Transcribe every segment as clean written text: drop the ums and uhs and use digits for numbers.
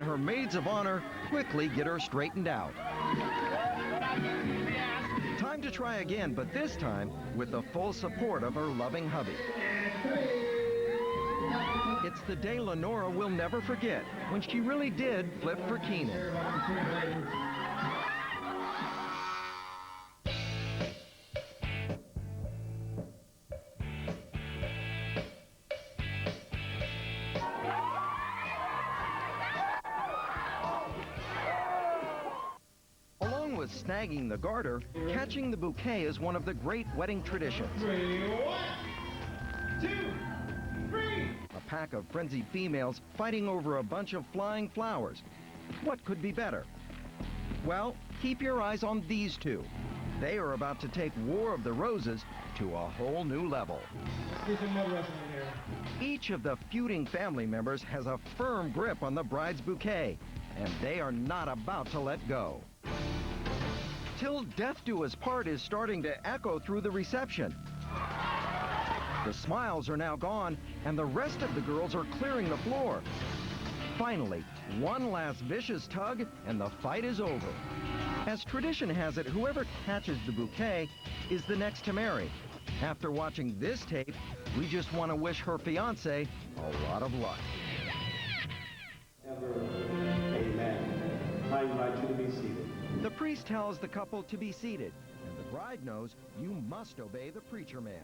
her maids of honor quickly get her straightened out. Time to try again, but this time with the full support of her loving hubby. It's the day Lenora will never forget, when she really did flip for Keenan. Along with snagging the garter, catching the bouquet is one of the great wedding traditions. 1, 2, 3. A pack of frenzied females fighting over a bunch of flying flowers. What could be better? Well, keep your eyes on these two. They are about to take War of the Roses to a whole new level. Let's do some more wrestling here. Each of the feuding family members has a firm grip on the bride's bouquet, and they are not about to let go. Till Death Do Us Part is starting to echo through the reception. The smiles are now gone, and the rest of the girls are clearing the floor. Finally, one last vicious tug, and the fight is over. As tradition has it, whoever catches the bouquet is the next to marry. After watching this tape, we just want to wish her fiancé a lot of luck. Amen. I invite you to be seated. The priest tells the couple to be seated, and the bride knows you must obey the preacher man.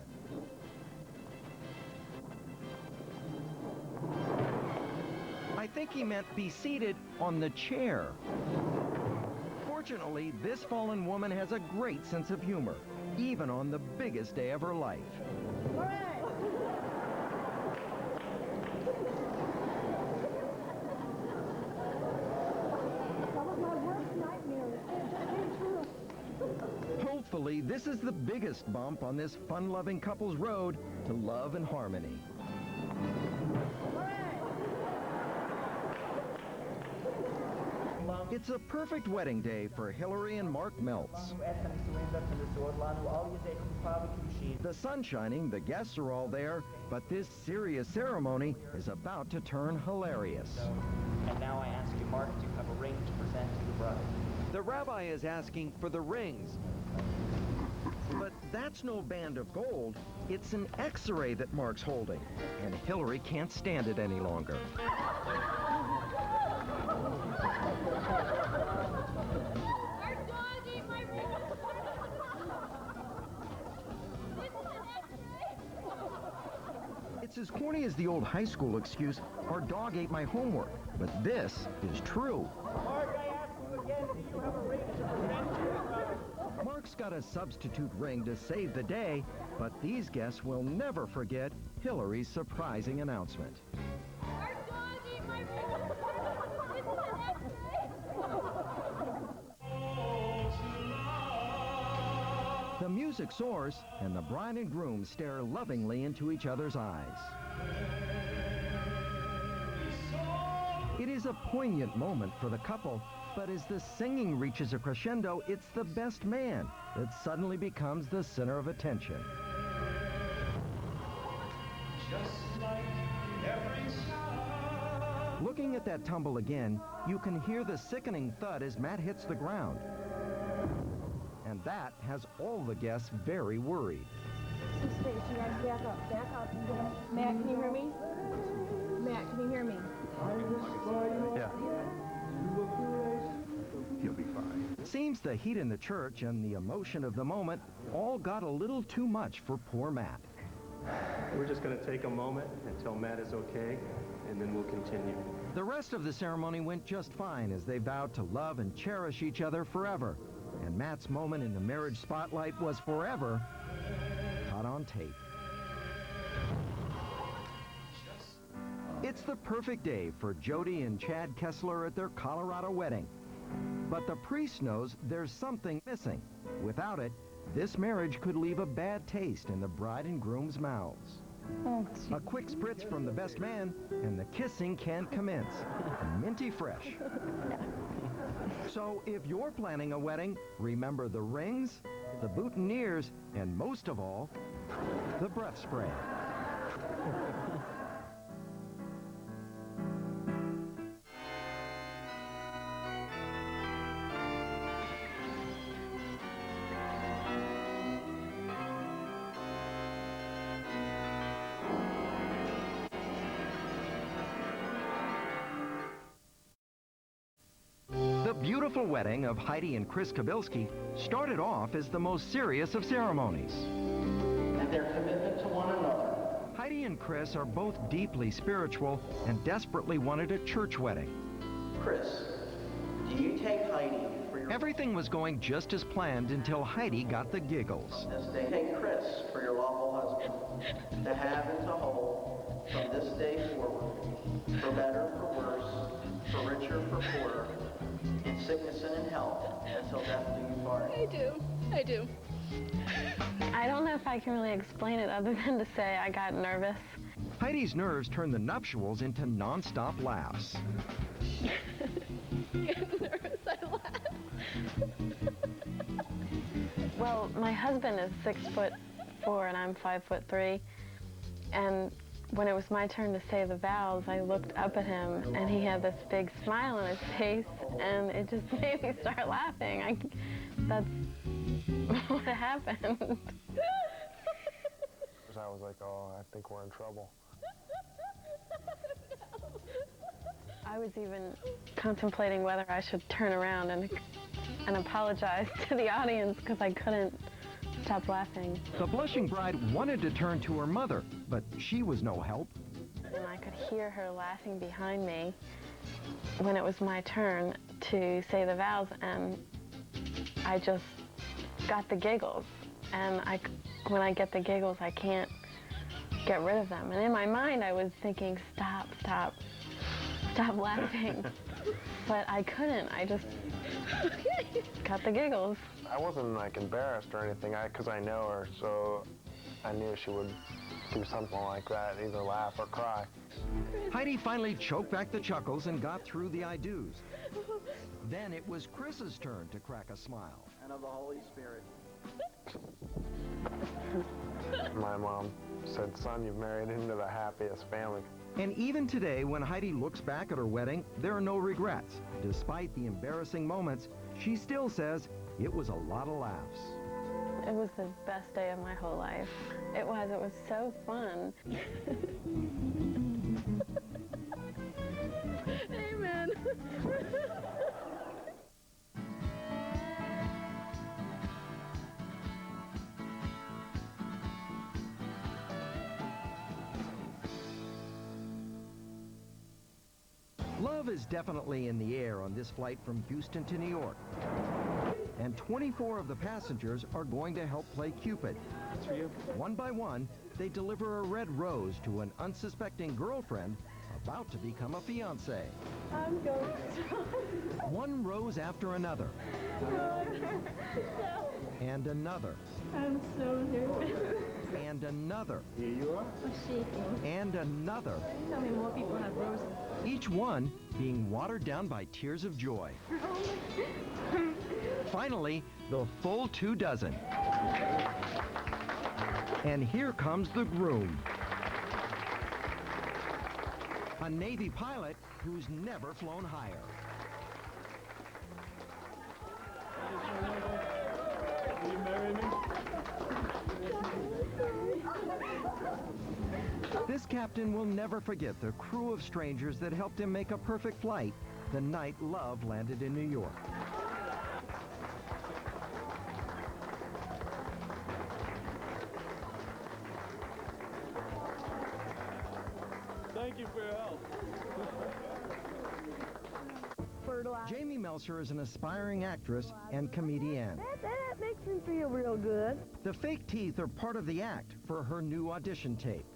I think he meant be seated on the chair. Fortunately, this fallen woman has a great sense of humor, even on the biggest day of her life. Hopefully, this is the biggest bump on this fun-loving couple's road to love and harmony. It's a perfect wedding day for Hillary and Mark Meltz. The sun's shining, the guests are all there, but this serious ceremony is about to turn hilarious. And now I ask you, Mark, to have a ring to present to the bride. The rabbi is asking for the rings. But that's no band of gold. It's an X-ray that Mark's holding, and Hillary can't stand it any longer. It's as corny as the old high school excuse, our dog ate my homework, but this is true. Mark, I ask you again, do you have a ring to present to your bride? Mark's got a substitute ring to save the day, but these guests will never forget Hillary's surprising announcement. Our dog ate my ring. This is an X-ray. The music soars, and the bride and groom stare lovingly into each other's eyes. It is a poignant moment for the couple, but as the singing reaches a crescendo, it's the best man that suddenly becomes the center of attention. Looking at that tumble again, you can hear the sickening thud as Matt hits the ground. And that has all the guests very worried. Stay, you guys back up, back up. Matt, can you hear me? Matt, can you hear me? Yeah. He'll be fine. Seems the heat in the church and the emotion of the moment all got a little too much for poor Matt. We're just going to take a moment until Matt is okay, and then we'll continue. The rest of the ceremony went just fine as they vowed to love and cherish each other forever. And Matt's moment in the marriage spotlight was forever caught on tape. It's the perfect day for Jody and Chad Kessler at their Colorado wedding. But the priest knows there's something missing. Without it, this marriage could leave a bad taste in the bride and groom's mouths. A quick spritz from the best man, and the kissing can commence. Minty fresh. So if you're planning a wedding, remember the rings, the boutonnieres, and most of all, the breath spray. beautiful wedding of Heidi and Chris Kabilski started off as the most serious of ceremonies. And their commitment to one another. Heidi and Chris are both deeply spiritual and desperately wanted a church wedding. Chris, do you take Heidi for your... Everything was going just as planned until Heidi got the giggles. This day, take Chris for your lawful husband, to have and to hold, from this day forward, for better, for worse, for richer, for poorer, in sickness and in health, until death do you part. I do. I don't know if I can really explain it other than to say I got nervous. Heidi's nerves turned the nuptials into non-stop laughs. I get nervous, I laugh. Well, my husband is 6'4" and I'm 5'3", and when it was my turn to say the vows, I looked up at him and he had this big smile on his face, and it just made me start laughing. That's what happened. I was like, oh, I think we're in trouble. I was even contemplating whether I should turn around and apologize to the audience because I couldn't stop laughing. The blushing bride wanted to turn to her mother, but she was no help. And I could hear her laughing behind me when it was my turn to say the vows, and I just got the giggles. And when I get the giggles, I can't get rid of them. And in my mind, I was thinking, stop laughing. But I couldn't. I just got the giggles. I wasn't like embarrassed or anything, because I know her, so I knew she would do something like that, either laugh or cry. Heidi finally choked back the chuckles and got through the I do's. Then it was Chris's turn to crack a smile. And of the Holy Spirit. My mom said, son, you've married into the happiest family. And even today, when Heidi looks back at her wedding, there are no regrets. Despite the embarrassing moments, she still says it was a lot of laughs. It was the best day of my whole life. It was so fun. Amen. Love is definitely in the air on this flight from Houston to New York. And 24 of the passengers are going to help play Cupid. That's for you. One by one, they deliver a red rose to an unsuspecting girlfriend about to become a fiancé. I'm going. One rose after another. And another. I'm so nervous. And another. Here you are. I'm shaking. And another. Tell me more people have roses. Each one being watered down by tears of joy. Finally, the full 2 dozen. And here comes the groom. A Navy pilot who's never flown higher. Will you marry me? This captain will never forget the crew of strangers that helped him make a perfect flight the night love landed in New York. Thank you for your help. Jamie Melser is an aspiring actress and comedian. That makes me feel real good. The fake teeth are part of the act for her new audition tape.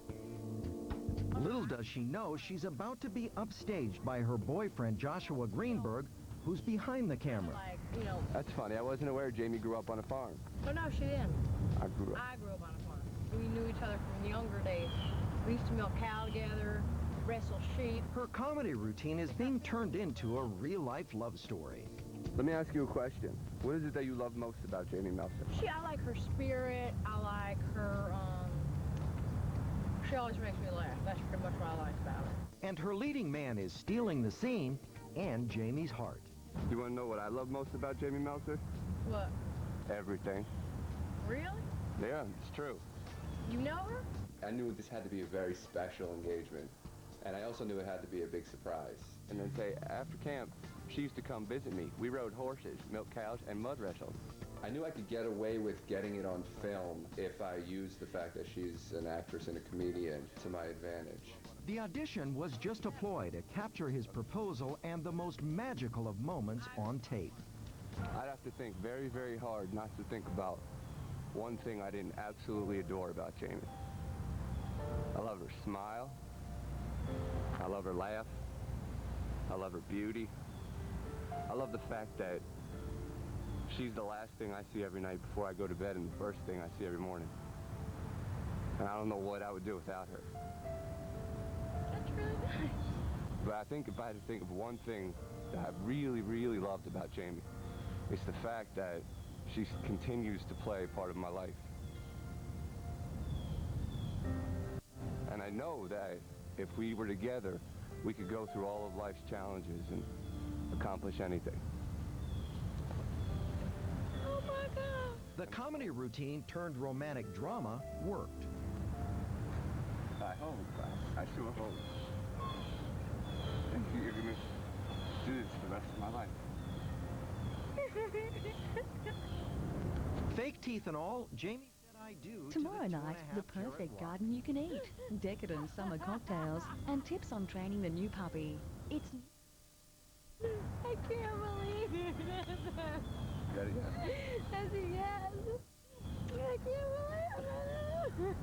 Little does she know she's about to be upstaged by her boyfriend Joshua Greenberg, who's behind the camera. Like, you know. That's funny. I wasn't aware Jamie grew up on a farm. Oh, no, she didn't. I grew up. I grew up on a farm. We knew each other from younger days. We used to milk cow together, wrestle sheep. Her comedy routine is being turned into a real-life love story. Let me ask you a question. What is it that you love most about Jamie Melser? I like her spirit. I like her, she always makes me laugh. That's pretty much what I like about her. And her leading man is stealing the scene and Jamie's heart. You want to know what I love most about Jamie Melser? What? Everything. Really? Yeah, it's true. You know her? I knew this had to be a very special engagement, and I also knew it had to be a big surprise. And then say, after camp, She used to come visit me. We rode horses, milked cows, and mud wrestled. I knew I could get away with getting it on film if I used the fact that she's an actress and a comedian to my advantage. The audition was just a ploy to capture his proposal and the most magical of moments on tape. I'd have to think very, very hard not to think about one thing I didn't absolutely adore about Jamie. I love her smile. I love her laugh. I love her beauty. I love the fact that she's the last thing I see every night before I go to bed and the first thing I see every morning. And I don't know what I would do without her. That's really nice. But I think if I had to think of one thing that I really, really loved about Jamie, it's the fact that she continues to play a part of my life. And I know that if we were together, we could go through all of life's challenges and accomplish anything. Oh my God. The comedy routine turned romantic drama worked. I hope. I sure hope. And you're gonna do this for the rest of my life. Fake teeth and all, Jamie said I do. Tomorrow night, the perfect garden you can eat, decadent summer cocktails, and tips on training the new puppy. It's... I can't believe it. Is that a yes? That's a yes. I can't believe it.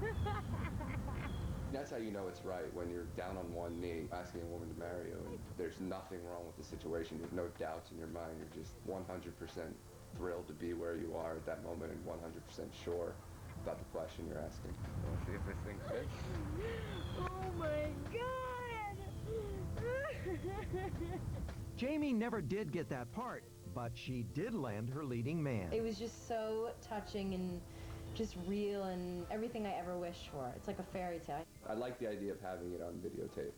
That's how you know it's right, when you're down on one knee asking a woman to marry you and there's nothing wrong with the situation. There's no doubts in your mind. You're just 100% thrilled to be where you are at that moment and 100% sure about the question you're asking. We'll see if this thing fits. Oh my God. Jamie never did get that part, but she did land her leading man. It was just so touching and just real and everything I ever wished for. It's like a fairy tale. I like the idea of having it on videotape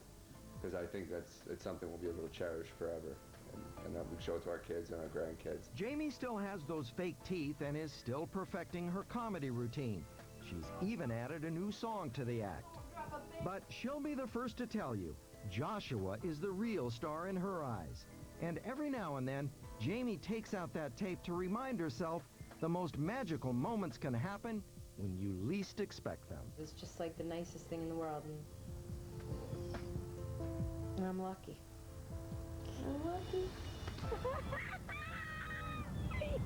because I think it's something we'll be able to cherish forever and that we show it to our kids and our grandkids. Jamie still has those fake teeth and is still perfecting her comedy routine. She's even added a new song to the act. But she'll be the first to tell you, Joshua is the real star in her eyes. And every now and then, Jamie takes out that tape to remind herself the most magical moments can happen when you least expect them. It was just like the nicest thing in the world, and I'm lucky. I'm lucky.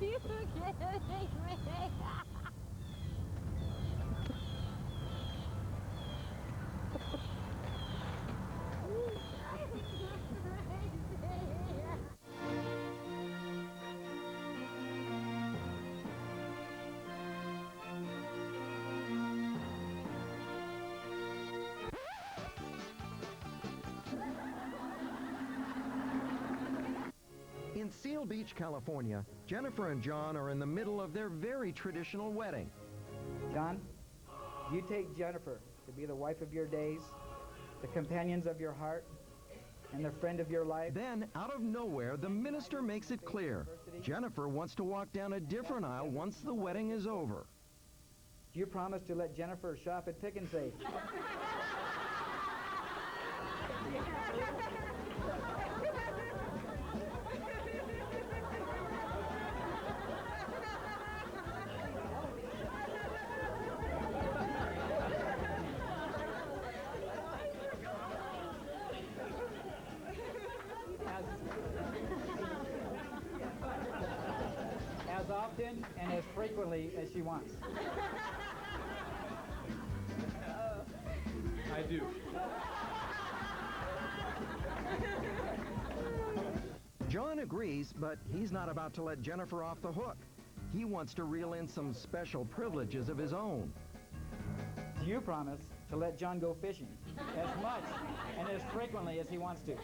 You kidding me? In Seal Beach, California, Jennifer and John are in the middle of their very traditional wedding. John, you take Jennifer to be the wife of your days, the companions of your heart, and the friend of your life. Then, out of nowhere, the minister makes it clear. Jennifer wants to walk down a different aisle once the wedding is over. Do you promise to let Jennifer shop at Pick and Save? As often and as frequently as she wants. I do. John agrees, but he's not about to let Jennifer off the hook. He wants to reel in some special privileges of his own. Do you promise to let John go fishing as much and as frequently as he wants to?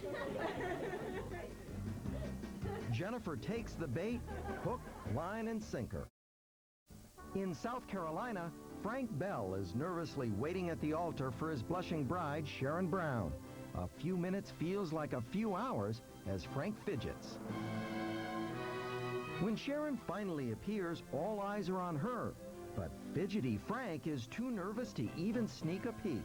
Jennifer takes the bait, hook, line, and sinker. In South Carolina, Frank Bell is nervously waiting at the altar for his blushing bride, Sharon Brown. A few minutes feels like a few hours as Frank fidgets. When Sharon finally appears, all eyes are on her, but fidgety Frank is too nervous to even sneak a peek.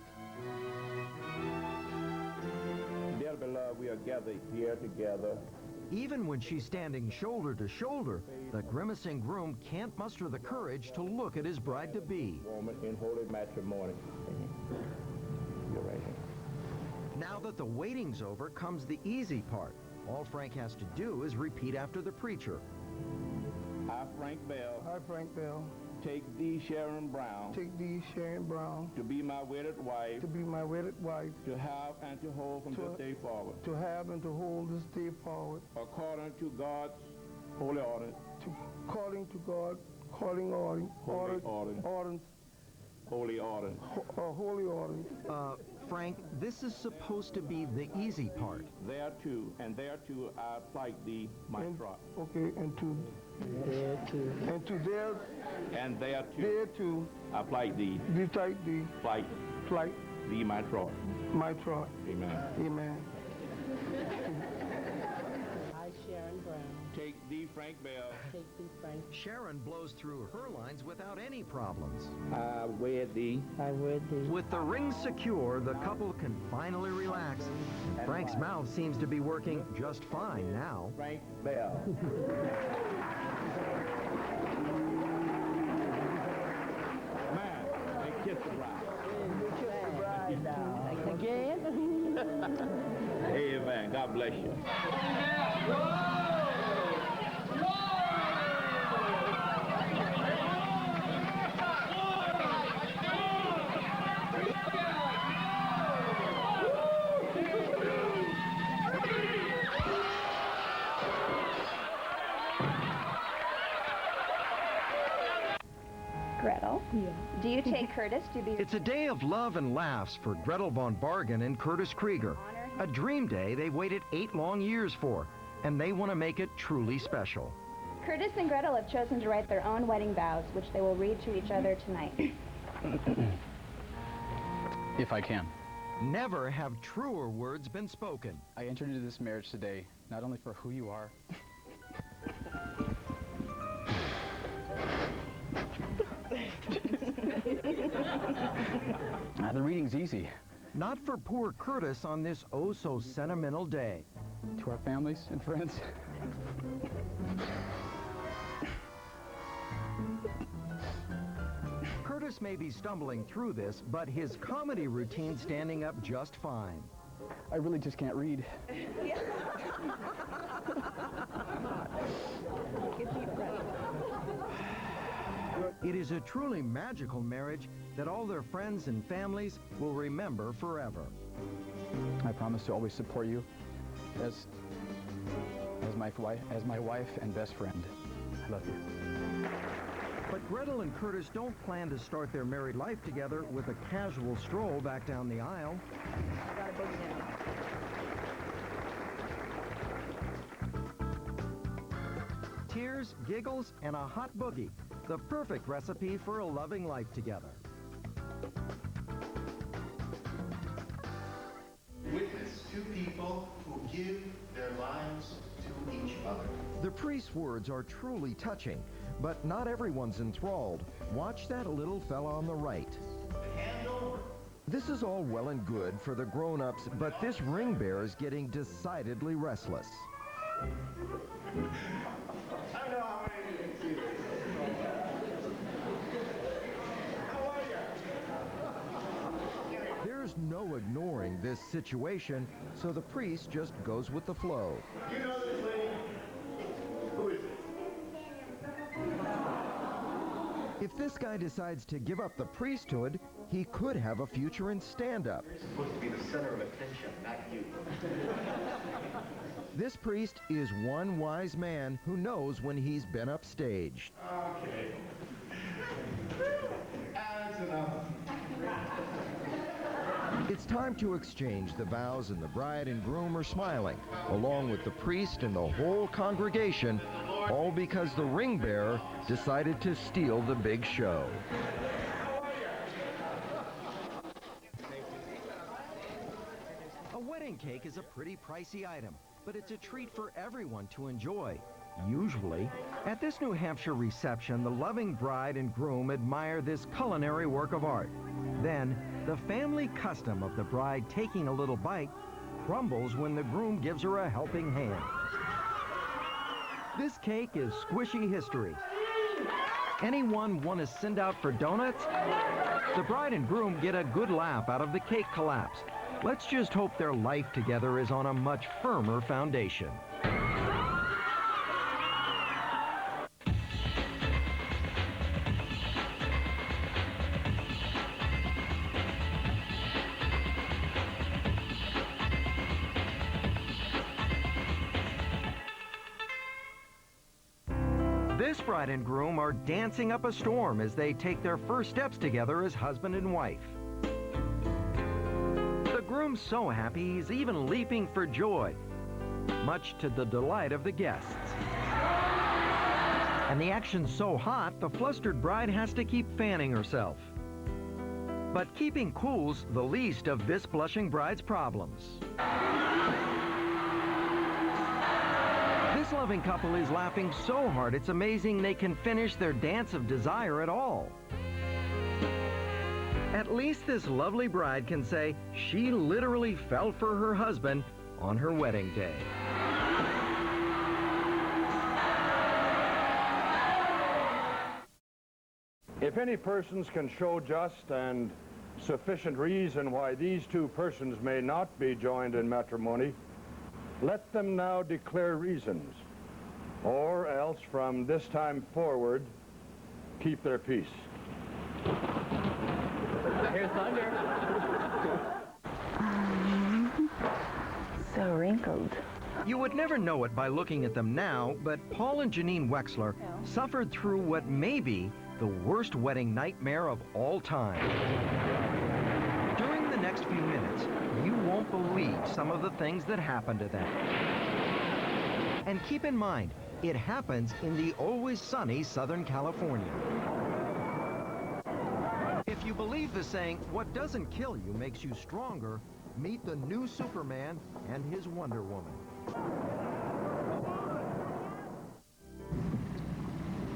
Dear beloved, we are gathered here together Even when she's standing shoulder to shoulder, the grimacing groom can't muster the courage to look at his bride-to-be. Woman in holy matrimony. You're right here. Now that the waiting's over comes the easy part. All Frank has to do is repeat after the preacher. I, Frank Bell, I, Frank Bell, take thee, Sharon Brown, take thee, Sharon Brown, to be my wedded wife, to be my wedded wife, to have and to hold from this day forward, to have and to hold this day forward, according to God's holy ordinance, according to God, holy ordinance. Frank, this is supposed to be the easy part. Thereto I plight thee my troth. Okay, and thereto I plight thee, plight thee my troth. My troth. Amen. Amen. I, Sharon Brown, take thee, Frank Bell, take thee, Frank. Sharon blows through her lines without any problems. I wed thee. I wed thee. With the ring secure, the couple can finally relax. Frank's mouth seems to be working just fine now. Frank Bell. Man, and kiss the bride. Kiss the bride now. Again? Amen. God bless you. Gretel, do you take Curtis to be... It's a day of love and laughs for Gretel von Bargen and Curtis Krieger. A dream day they've waited 8 long years for, and they want to make it truly special. Curtis and Gretel have chosen to write their own wedding vows, which they will read to each other tonight. If I can. Never have truer words been spoken. I entered into this marriage today, not only for who you are, the reading's easy. Not for poor Curtis on this oh-so-sentimental day. To our families and friends. Curtis may be stumbling through this, but his comedy routine's standing up just fine. I really just can't read. It is a truly magical marriage that all their friends and families will remember forever. I promise to always support you as my wife and best friend. I love you. But Gretel and Curtis don't plan to start their married life together with a casual stroll back down the aisle. Tears, giggles, and a hot boogie. The perfect recipe for a loving life together. Witness 2 people who give their lives to each other. The priest's words are truly touching, but not everyone's enthralled. Watch that little fella on the right. Hand over. This is all well and good for the grown-ups, but this ring bearer is getting decidedly restless. I know how many of you can see this. There's no ignoring this situation, so the priest just goes with the flow. You know this lady? Who is it? If this guy decides to give up the priesthood, he could have a future in stand-up. You're supposed to be the center of attention, not you. This priest is one wise man who knows when he's been upstaged. Okay. That's enough. It's time to exchange the vows, and the bride and groom are smiling, along with the priest and the whole congregation, all because the ring bearer decided to steal the big show. A wedding cake is a pretty pricey item, but it's a treat for everyone to enjoy. Usually, at this New Hampshire reception, the loving bride and groom admire this culinary work of art. Then, the family custom of the bride taking a little bite crumbles when the groom gives her a helping hand. This cake is squishy history. Anyone want to send out for donuts? The bride and groom get a good laugh out of the cake collapse. Let's just hope their life together is on a much firmer foundation. This bride and groom are dancing up a storm as they take their first steps together as husband and wife. The groom's so happy he's even leaping for joy, much to the delight of the guests. And the action's so hot, the flustered bride has to keep fanning herself. But keeping cool's the least of this blushing bride's problems. This loving couple is laughing so hard it's amazing they can finish their dance of desire at all. At least this lovely bride can say she literally fell for her husband on her wedding day. If any persons can show just and sufficient reason why these two persons may not be joined in matrimony, let them now declare reasons, or else from this time forward, keep their peace. Here's thunder. So wrinkled. You would never know it by looking at them now, but Paul and Janine Wexler suffered through what may be the worst wedding nightmare of all time. During the next few minutes, you won't believe some of the things that happened to them. And keep in mind, it happens in the always sunny Southern California. If you believe the saying, what doesn't kill you makes you stronger, meet the new Superman and his Wonder Woman.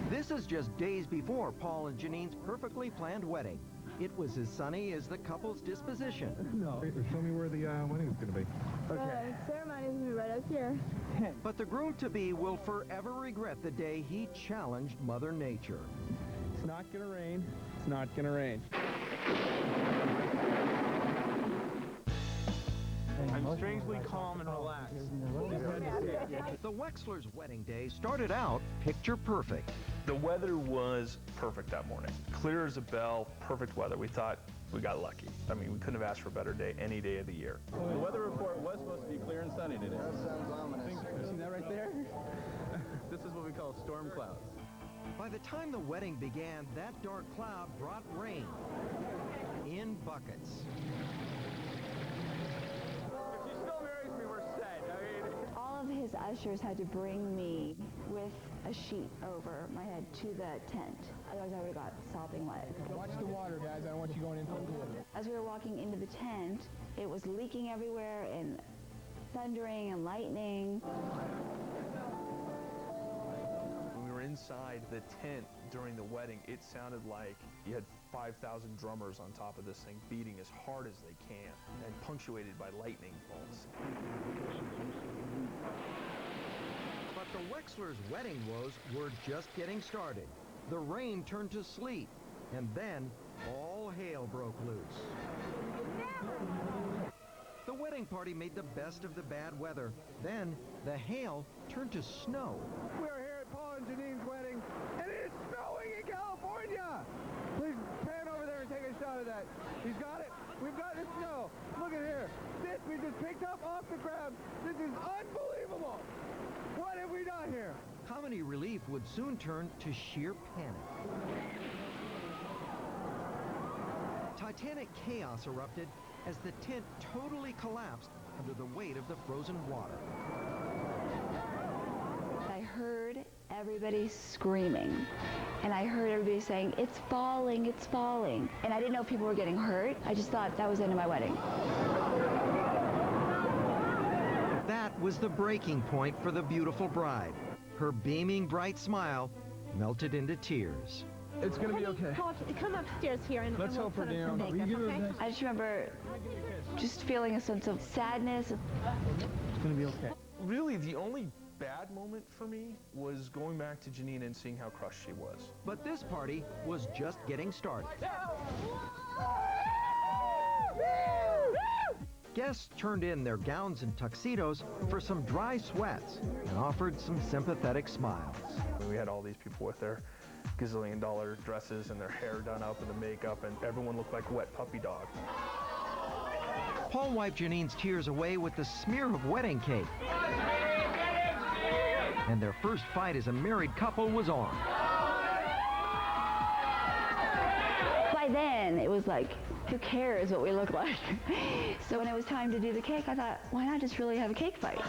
This is just days before Paul and Janine's perfectly planned wedding. It was as sunny as the couple's disposition. No. Show me where the wedding is going to be. Okay. Ceremony is going to be right up here. But the groom-to-be will forever regret the day he challenged Mother Nature. It's not going to rain. It's not going to rain. I'm strangely calm and relaxed. The Wexlers' wedding day started out picture perfect. The weather was perfect that morning. Clear as a bell, perfect weather. We thought we got lucky. I mean, we couldn't have asked for a better day any day of the year. The weather report was supposed to be clear and sunny today. That sounds ominous. You see that right there? This is what we call storm clouds. By the time the wedding began, that dark cloud brought rain in buckets. If she still marries me, we're set. I mean... All of his ushers had to bring me with a sheet over my head to the tent. Otherwise, I would have got sopping wet. Watch the water, guys. I don't want you going into the pool. As we were walking into the tent, it was leaking everywhere and thundering and lightning. When we were inside the tent during the wedding, it sounded like you had 5,000 drummers on top of this thing beating as hard as they can and punctuated by lightning bolts. But the Wexlers' wedding woes were just getting started. The rain turned to sleet, and then all hail broke loose. The wedding party made the best of the bad weather. Then the hail turned to snow. We're here at Paul and Janine's wedding, and it is snowing in California! Please pan over there and take a shot of that. He's got it. We've got the snow. Look at here. This we just picked up off the ground. This is unbelievable. What have we done here? Comedy relief would soon turn to sheer panic. Titanic chaos erupted as the tent totally collapsed under the weight of the frozen water. I heard everybody screaming, and I heard everybody saying, it's falling, it's falling. And I didn't know if people were getting hurt. I just thought that was the end of my wedding. That was the breaking point for the beautiful bride. Her beaming, bright smile melted into tears. It's going to be okay. Come upstairs here and Let's we'll hope her put on some down. makeup, okay? I just remember just feeling a sense of sadness. It's going to be okay. Really, the only bad moment for me was going back to Janine and seeing how crushed she was. But this party was just getting started. Guests turned in their gowns and tuxedos for some dry sweats and offered some sympathetic smiles. We had all these people with their gazillion-dollar dresses and their hair done up and the makeup, and everyone looked like a wet puppy dog. Paul wiped Janine's tears away with the smear of wedding cake. And their first fight as a married couple was on. By then, it was like, who cares what we look like? So when it was time to do the cake, I thought, why not just really have a cake fight?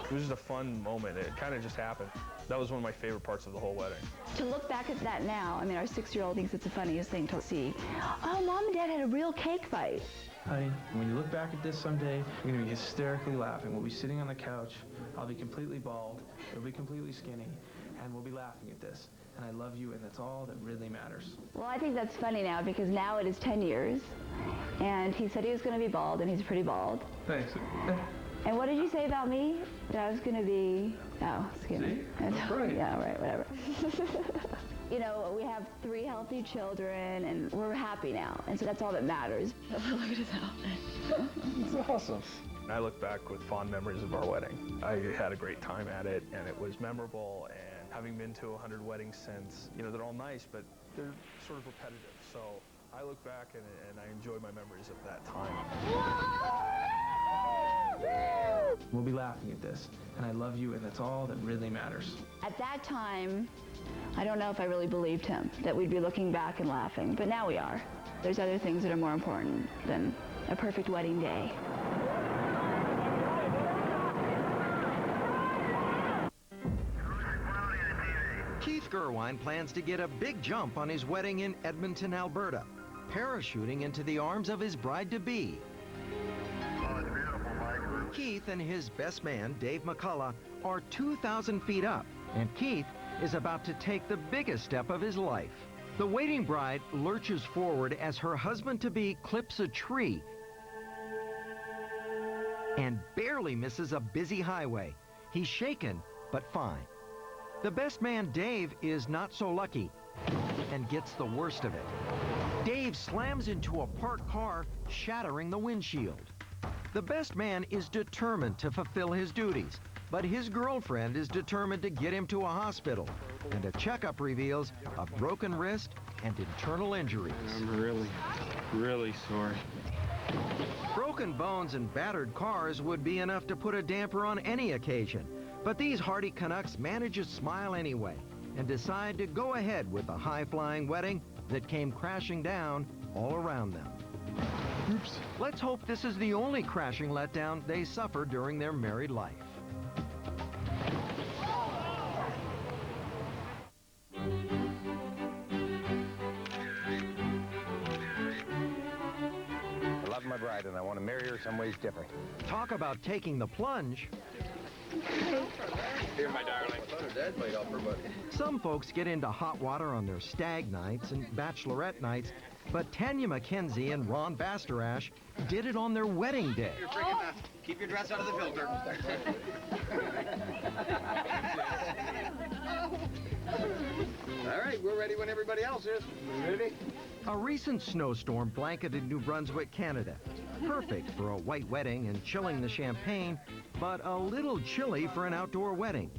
It was just a fun moment. It kind of just happened. That was one of my favorite parts of the whole wedding. To look back at that now, I mean, our 6-year-old thinks it's the funniest thing to see. Oh, Mom and Dad had a real cake fight. Honey, when you look back at this someday, you're going to be hysterically laughing. We'll be sitting on the couch. I'll be completely bald. You'll be completely skinny. And we'll be laughing at this. And I love you, and that's all that really matters. Well, I think that's funny now because now it is 10 years. And he said he was going to be bald, and he's pretty bald. Thanks. And what did you say about me? That I was going to be, skinny. That's right. Yeah, right, whatever. You know, we have 3 healthy children, and we're happy now. And so that's all that matters. Look at his outfit. It's awesome. I look back with fond memories of our wedding. I had a great time at it, and it was memorable, and having been to 100 weddings since, you know, they're all nice, but they're sort of repetitive. So I look back and I enjoy my memories of that time. We'll be laughing at this, and I love you, and that's all that really matters. At that time, I don't know if I really believed him, that we'd be looking back and laughing, but now we are. There's other things that are more important than a perfect wedding day. Keith Gerwine plans to get a big jump on his wedding in Edmonton, Alberta, parachuting into the arms of his bride-to-be. Keith and his best man, Dave McCullough, are 2,000 feet up, and Keith is about to take the biggest step of his life. The waiting bride lurches forward as her husband-to-be clips a tree and barely misses a busy highway. He's shaken, but fine. The best man, Dave, is not so lucky and gets the worst of it. Dave slams into a parked car, shattering the windshield. The best man is determined to fulfill his duties, but his girlfriend is determined to get him to a hospital, and a checkup reveals a broken wrist and internal injuries. I'm really sorry. Broken bones and battered cars would be enough to put a damper on any occasion, but these hardy Canucks manage to smile anyway and decide to go ahead with the high-flying wedding that came crashing down all around them. Oops. Let's hope this is the only crashing letdown they suffer during their married life. I love my bride, and I want to marry her some ways different. Talk about taking the plunge. Here, my darling. I thought her dad might help her, but... Some folks get into hot water on their stag nights and bachelorette nights, but Tanya McKenzie and Ron Bastarash did it on their wedding day. You're freaking mess. Keep your dress out of the filter. All right, we're ready when everybody else is. Ready? A recent snowstorm blanketed New Brunswick, Canada. Perfect for a white wedding and chilling the champagne, but a little chilly for an outdoor wedding.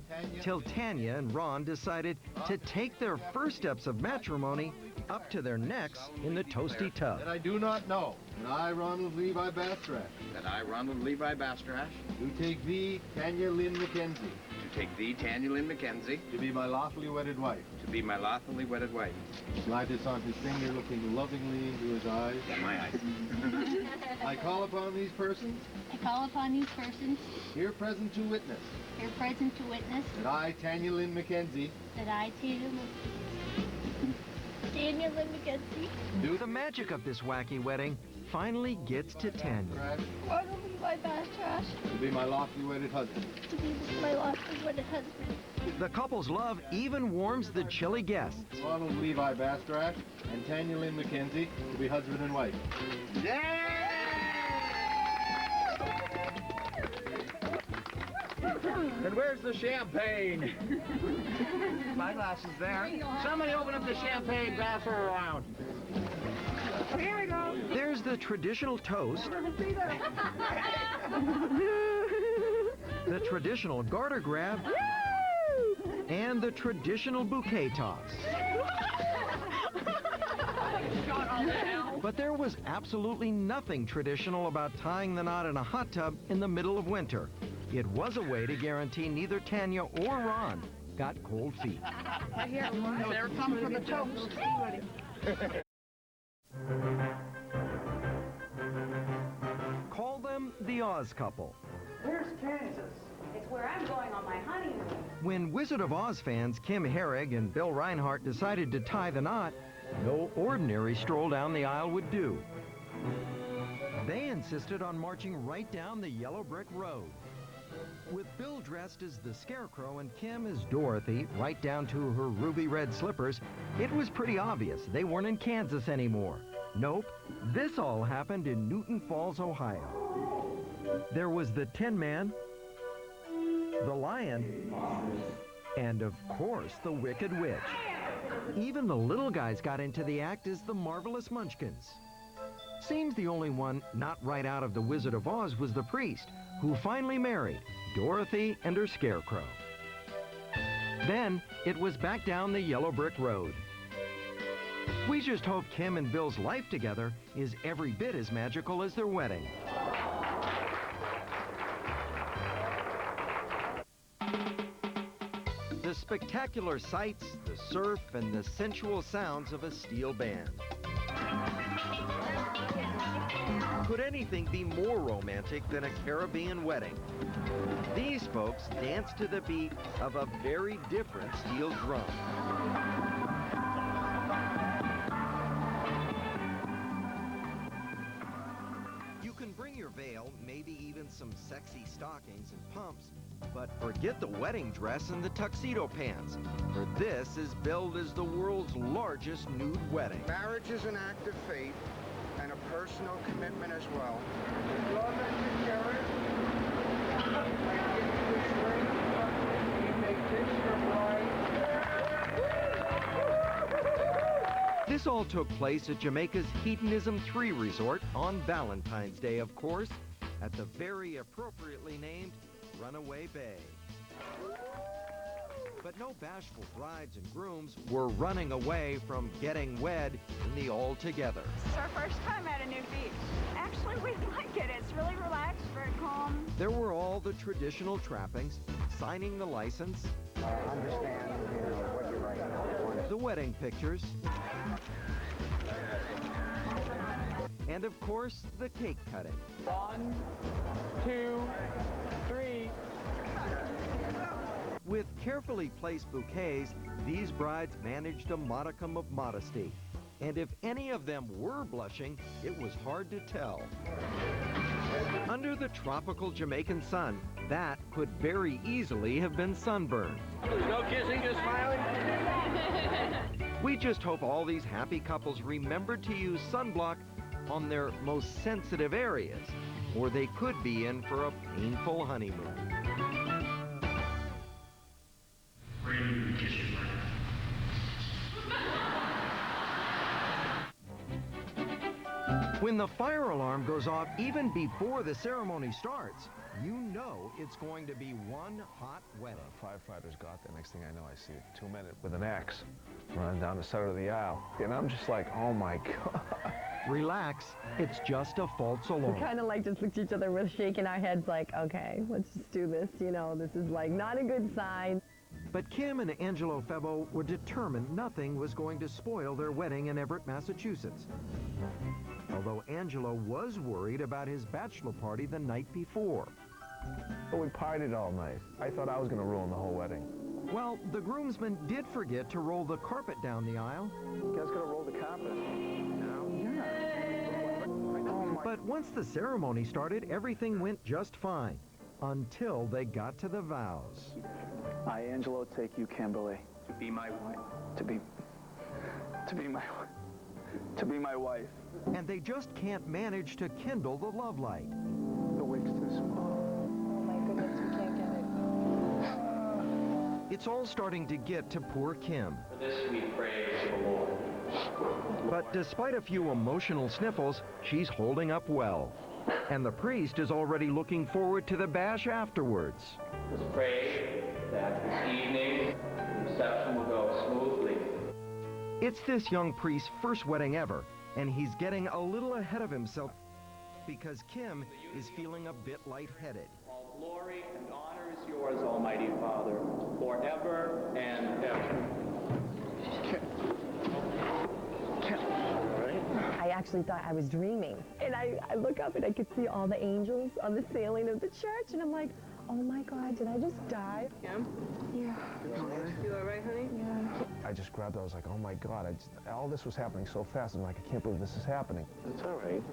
Till Tanya and Ron decided to take their first steps of matrimony up to their necks in the toasty tub. That I do not know. And I, Ronald Levi Bastarash. That I, Ronald Levi Bastarash. Do take thee, Tanya Lynn McKenzie. To take thee, Tanya Lynn McKenzie. To be my lawfully wedded wife. To be my lawfully wedded wife. Slide this on his finger, looking lovingly into his eyes. Yeah, my eyes. I call upon these persons. I call upon these persons. Here present to witness. Here present to witness. That I, Tanya Lynn McKenzie. That I, Tanya Lynn McKenzie. The magic of this wacky wedding finally gets to Tanya. Ronald Levi Bastarash. To be my lawfully wedded husband. To be my lawfully wedded husband. The couple's love even warms the chilly guests. Ronald Levi Bastarash and Tanya Lynn McKenzie to be husband and wife. And where's the champagne? My glass is there. Somebody open up the champagne, pass her around. Here we go. There's the traditional toast, the traditional garter grab, and the traditional bouquet toss. But there was absolutely nothing traditional about tying the knot in a hot tub in the middle of winter. It was a way to guarantee neither Tanya or Ron got cold feet. Here, they're coming for the toast. Call them the Oz couple. Where's Kansas? It's where I'm going on my honeymoon. When Wizard of Oz fans Kim Herrig and Bill Reinhart decided to tie the knot, no ordinary stroll down the aisle would do. They insisted on marching right down the yellow brick road. With Bill dressed as the Scarecrow and Kim as Dorothy, right down to her ruby red slippers, it was pretty obvious they weren't in Kansas anymore. Nope, this all happened in Newton Falls, Ohio. There was the Tin Man, the Lion, and of course the Wicked Witch. Even the little guys got into the act as the Marvelous Munchkins. Seems the only one not right out of the Wizard of Oz was the priest, who finally married Dorothy and her Scarecrow. Then it was back down the yellow brick road. We just hope Kim and Bill's life together is every bit as magical as their wedding. The spectacular sights, the surf, and the sensual sounds of a steel band. Could anything be more romantic than a Caribbean wedding? These folks dance to the beat of a very different steel drum. You can bring your veil, maybe even some sexy stockings and pumps, but forget the wedding dress and the tuxedo pants, for this is billed as the world's largest nude wedding. Marriage is an act of faith and a personal commitment as well. This all took place at Jamaica's Hedonism 3 resort on Valentine's Day, of course, at the very appropriately named Runaway Bay. But no bashful brides and grooms were running away from getting wed in the all-together. This is our first time at a new beach. Actually, we like it. It's really relaxed, very calm. There were all the traditional trappings, signing the license, Understand, what you're writing. the wedding pictures, and of course, the cake cutting. 1, 2, 3. With carefully placed bouquets, these brides managed a modicum of modesty. And if any of them were blushing, it was hard to tell. Under the tropical Jamaican sun, that could very easily have been sunburn. There's no kissing, just smiling. We just hope all these happy couples remembered to use sunblock on their most sensitive areas, or they could be in for a painful honeymoon. When the fire alarm goes off even before the ceremony starts, you know it's going to be one hot wedding. Firefighters got there. Next thing I know, I see 2 men with an axe running down the center of the aisle. And I'm just like, oh my God. Relax, it's just a false alarm. We kind of like just looked at each other with shaking our heads like, okay, let's just do this. You know, this is like not a good sign. But Kim and Angelo Febo were determined nothing was going to spoil their wedding in Everett, Massachusetts. Although Angelo was worried about his bachelor party the night before. But we partied all night. I thought I was going to ruin the whole wedding. Well, the groomsmen did forget to roll the carpet down the aisle. You guys going to roll the carpet? No. Yeah. Oh But once the ceremony started, everything went just fine. Until they got to the vows. I, Angelo, take you, Kimberly. To be my wife. To be my wife. And they just can't manage to kindle the love light. The wig's too small. Oh my goodness, we can't get it. It's all starting to get to poor Kim. For this we praise the Lord. But despite a few emotional sniffles, she's holding up well. And the priest is already looking forward to the bash afterwards. Let's pray that this evening the reception will go smoothly. It's this young priest's first wedding ever, and he's getting a little ahead of himself because Kim is feeling a bit lightheaded. All glory and honor is yours, Almighty Father, forever and ever. I actually thought I was dreaming. And I look up and I could see all the angels on the ceiling of the church, and I'm like, oh my God, did I just die? Kim? Yeah. You all right, honey? Yeah. I just grabbed it. I was like, oh my God, all this was happening so fast. I'm like, I can't believe this is happening. It's all right.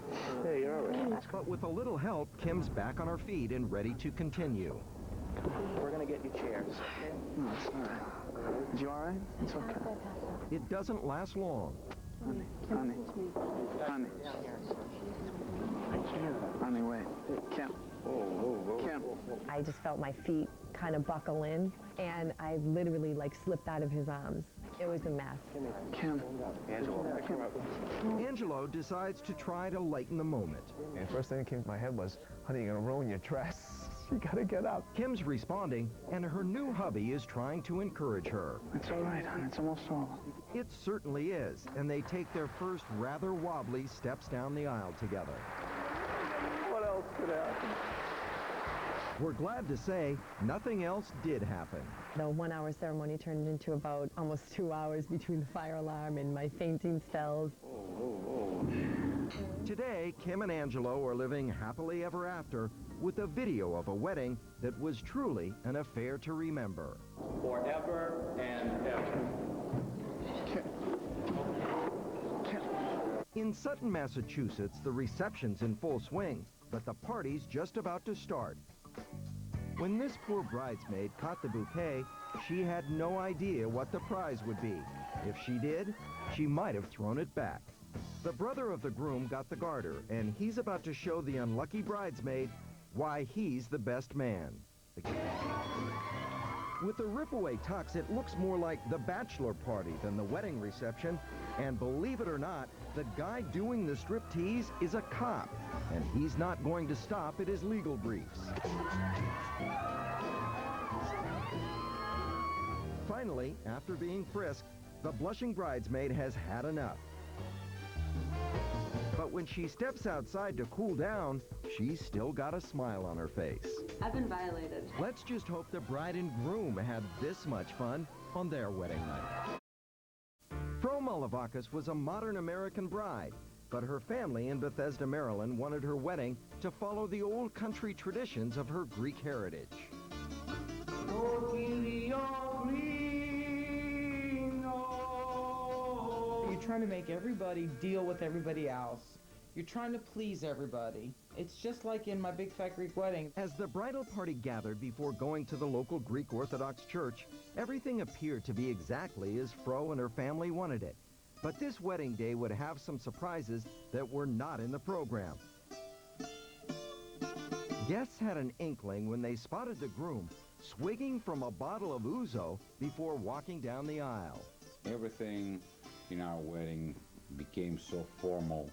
Hey, you're all right. But with a little help, Kim's back on her feet and ready to continue. We're going to get you chairs. No, it's all right. Is you all right? It's okay. It doesn't last long. Honey, honey, honey. Honey, wait. Kim. Kim. I just felt my feet kind of buckle in, and I literally like slipped out of his arms. It was a mess. Kim. Angelo decides to try to lighten the moment. And first thing that came to my head was, honey, you're gonna ruin your dress. You gotta get up. Kim's responding, and her new hubby is trying to encourage her. It's all right, honey. It's almost over. It certainly is, and they take their first rather wobbly steps down the aisle together. What else could happen? We're glad to say nothing else did happen. The 1 hour ceremony turned into about almost 2 hours between the fire alarm and my fainting spells. Today, Kim and Angelo are living happily ever after with a video of a wedding that was truly an affair to remember. Forever and ever. In Sutton, Massachusetts, the reception's in full swing, but the party's just about to start. When this poor bridesmaid caught the bouquet, she had no idea what the prize would be. If she did, she might have thrown it back. The brother of the groom got the garter, and he's about to show the unlucky bridesmaid why he's the best man. With the ripaway tux, it looks more like the bachelor party than the wedding reception. And believe it or not, the guy doing the striptease is a cop, and he's not going to stop at his legal briefs. Finally, after being frisked, the blushing bridesmaid has had enough. But when she steps outside to cool down, she's still got a smile on her face. I've been violated. Let's just hope the bride and groom had this much fun on their wedding night. Fro Malavakis was a modern American bride, but her family in Bethesda, Maryland wanted her wedding to follow the old country traditions of her Greek heritage. You're trying to make everybody deal with everybody else. You're trying to please everybody. It's just like in my big fat Greek wedding. As the bridal party gathered before going to the local Greek Orthodox church, everything appeared to be exactly as Fro and her family wanted it. But this wedding day would have some surprises that were not in the program. Guests had an inkling when they spotted the groom swigging from a bottle of ouzo before walking down the aisle. Everything in our wedding became so formal.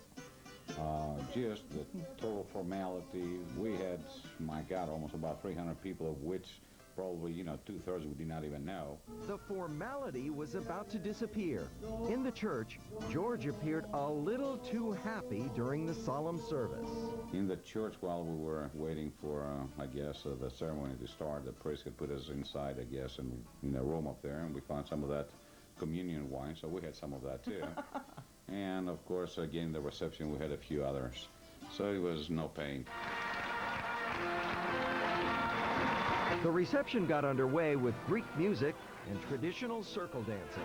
Just the total formality. We had, my God, almost about 300 people, of which probably, 2/3 we did not even know. The formality was about to disappear. In the church, George appeared a little too happy during the solemn service. In the church, while we were waiting for, the ceremony to start, the priest had put us inside, in a room up there, and we found some of that communion wine, so we had some of that too. And of course, again, the reception, we had a few others. So it was no pain. The reception got underway with Greek music and traditional circle dancing.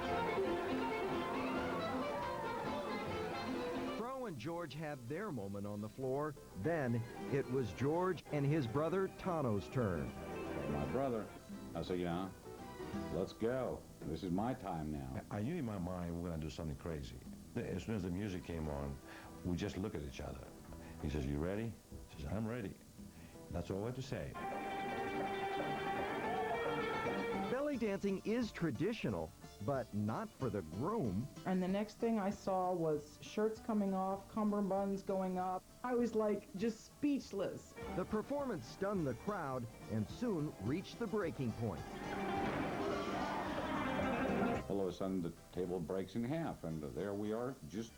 Fro and George had their moment on the floor. Then it was George and his brother Tano's turn. My brother, I said, let's go. This is my time now. I knew in my mind we're going to do something crazy. As soon as the music came on, we just look at each other. He says, you ready? He says, I'm ready. That's all I had to say. Belly belly dancing is traditional, but not for the groom. And the next thing I saw was shirts coming off, cummerbunds going up. I was like just speechless. The performance stunned the crowd and soon reached the breaking point. All of a sudden, the table breaks in half, and there we are, just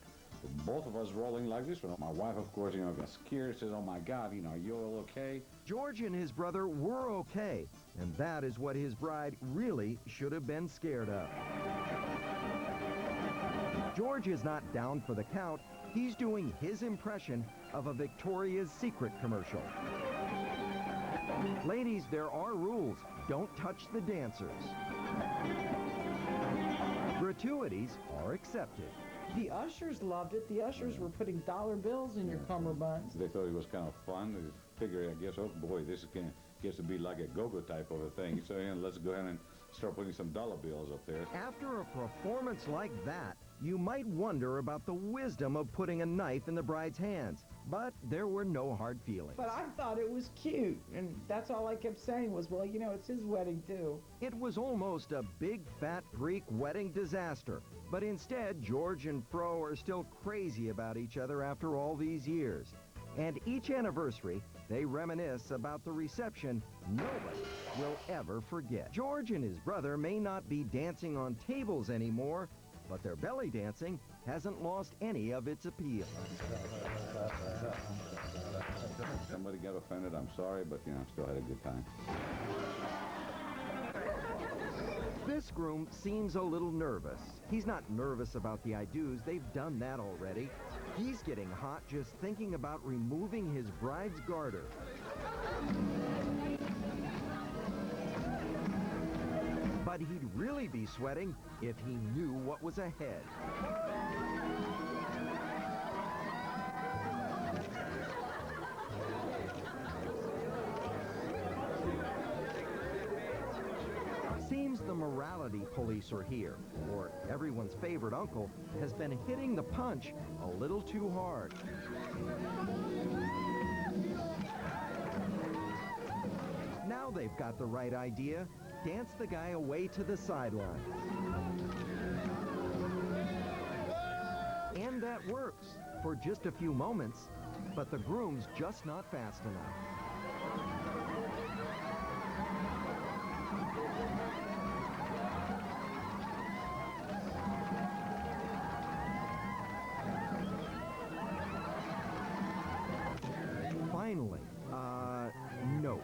both of us rolling like this. My wife, of course, got scared, says, "Oh my God, are you all okay?" George and his brother were okay, and that is what his bride really should have been scared of. George is not down for the count. He's doing his impression of a Victoria's Secret commercial. Ladies, there are rules. Don't touch the dancers. Gratuities are accepted. The ushers loved it. The ushers were putting dollar bills in your cummerbunds. They thought it was kind of fun. They figured, I guess, oh boy, this gets to be like a go-go type of a thing. So let's go ahead and start putting some dollar bills up there. After a performance like that, you might wonder about the wisdom of putting a knife in the bride's hands. But there were no hard feelings. But I thought it was cute, and that's all I kept saying was, well, it's his wedding too. It was almost a big fat Greek wedding disaster. But instead, George and Fro are still crazy about each other after all these years. And each anniversary, they reminisce about the reception nobody will ever forget. George and his brother may not be dancing on tables anymore, but their belly dancing hasn't lost any of its appeal. Somebody got offended, I'm sorry, but still had a good time. This groom seems a little nervous. He's not nervous about the I-dos. They've done that already. He's getting hot just thinking about removing his bride's garter. But he'd really be sweating if he knew what was ahead. Seems the morality police are here, or everyone's favorite uncle has been hitting the punch a little too hard. Now they've got the right idea. Dance the guy away to the sideline. And that works for just a few moments, but the groom's just not fast enough. Finally, no.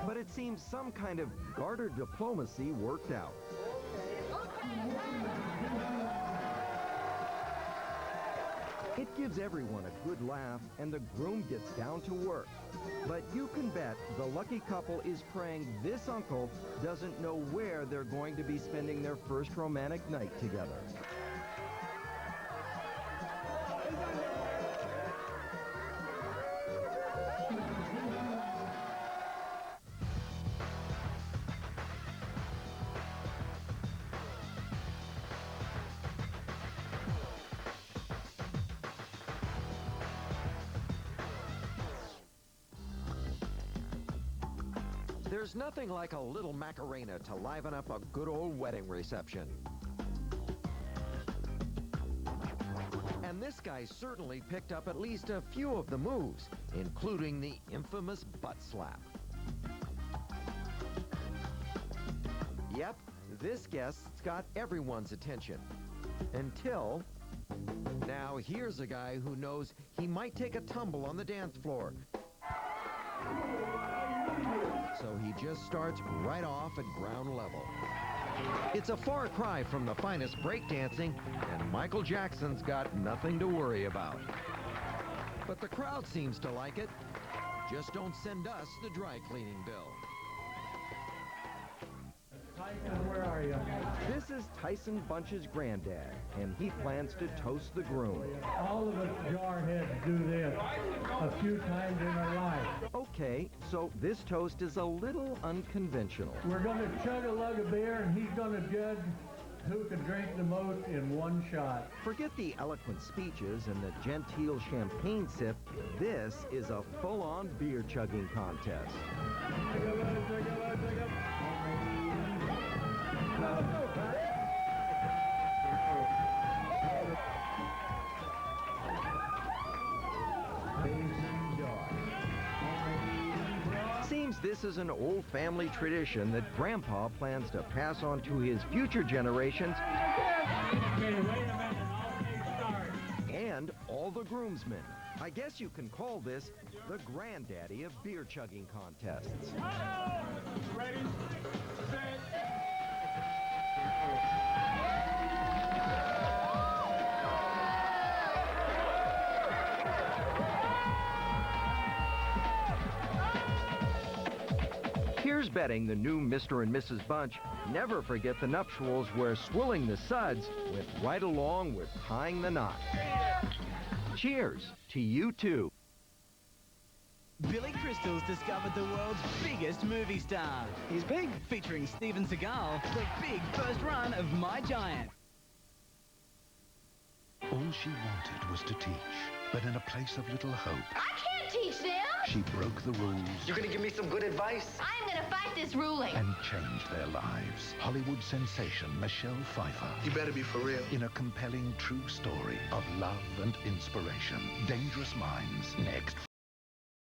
But it seems some kind of garter diplomacy worked out. It gives everyone a good laugh, and the groom gets down to work. But you can bet the lucky couple is praying this uncle doesn't know where they're going to be spending their first romantic night together. There's nothing like a little Macarena to liven up a good old wedding reception. And this guy certainly picked up at least a few of the moves, including the infamous butt slap. Yep, this guest's got everyone's attention. Until... Now here's a guy who knows he might take a tumble on the dance floor. So he just starts right off at ground level. It's a far cry from the finest breakdancing, and Michael Jackson's got nothing to worry about. But the crowd seems to like it. Just don't send us the dry cleaning bill. Tyson, where are you? This is Tyson Bunch's granddad, and he plans to toast the groom. All of us jarheads do this a few times in our life. Okay, so this toast is a little unconventional. We're going to chug a lug of beer, and he's going to judge who could drink the most in one shot. Forget the eloquent speeches and the genteel champagne sip. This is a full-on beer chugging contest. Seems this is an old family tradition that Grandpa plans to pass on to his future generations and all the groomsmen. I guess you can call this the granddaddy of beer chugging contests. Ready, set. Here's betting the new Mr. and Mrs. Bunch never forget the nuptials where swilling the suds went right along with tying the knot. Cheers to you two. Billy Crystal's discovered the world's biggest movie star. He's big, featuring Steven Seagal, the big first run of My Giant. All she wanted was to teach, but in a place of little hope, I can't teach them! she broke the rules. You're gonna give me some good advice? I'm gonna fight this ruling. And changed their lives. Hollywood sensation Michelle Pfeiffer. You better be for real. In a compelling true story of love and inspiration. Dangerous Minds, next